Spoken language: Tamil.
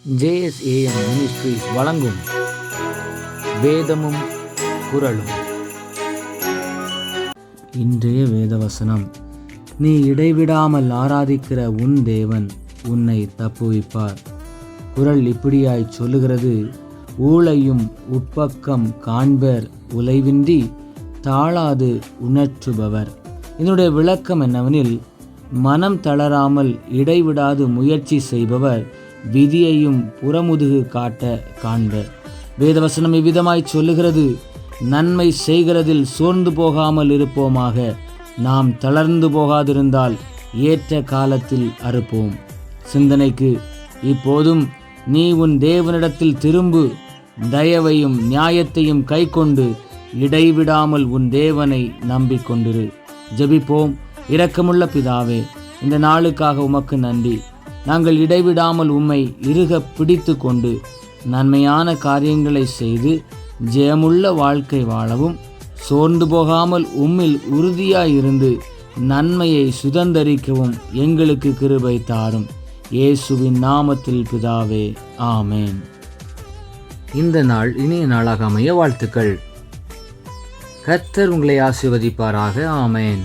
JSAM மினிஸ்ட்ரீஸ் வழங்கும் வேதமும் குறளும். இன்றைய வேதவசனம்: நீ இடைவிடாமல் ஆராதிக்கிற உன் தேவன் உன்னை தப்புவிப்பார். குறள் இப்படியாய் சொல்லுகிறது: ஊழையும் உட்பக்கம் காண்பர் உலைவின்றி தாழாது உணற்றுபவர். இதனுடைய விளக்கம் என்னவெனில், மனம் தளராமல் இடைவிடாது முயற்சி செய்பவர் விதியையும் புறமுதுகு காட்ட காண்பர். வேதவசனம் இவ்விதமாய் சொல்லுகிறது: நன்மை செய்கிறதில் சோர்ந்து போகாமல் இருப்போமாக. நாம் தளர்ந்து போகாதிருந்தால் ஏற்ற காலத்தில் அறுப்போம். சிந்தனைக்கு: இப்போதும் நீ உன் தேவனிடத்தில் திரும்பு. தயவையும் நியாயத்தையும் கைக்கொண்டு இடைவிடாமல் உன் தேவனை நம்பிக்கொண்டிரு. ஜெபிப்போம். இரக்கமுள்ள பிதாவே, இந்த நாளுக்காக உமக்கு நன்றி. நாங்கள் இடைவிடாமல் உம்மை இறுக பிடித்து கொண்டு நன்மையான காரியங்களை செய்து ஜெயமுள்ள வாழ்க்கை வாழவும், சோர்ந்து போகாமல் உம்மில் உறுதியாயிருந்து நன்மையை சுதந்தரிக்கவும் எங்களுக்கு கிருபை தாரும். இயேசுவின் நாமத்தில் பிதாவே, ஆமேன். இந்த நாள் இனிய நாளாக அமைய வாழ்த்துக்கள். கர்த்தர் உங்களை ஆசீர்வதிப்பாராக. ஆமேன்.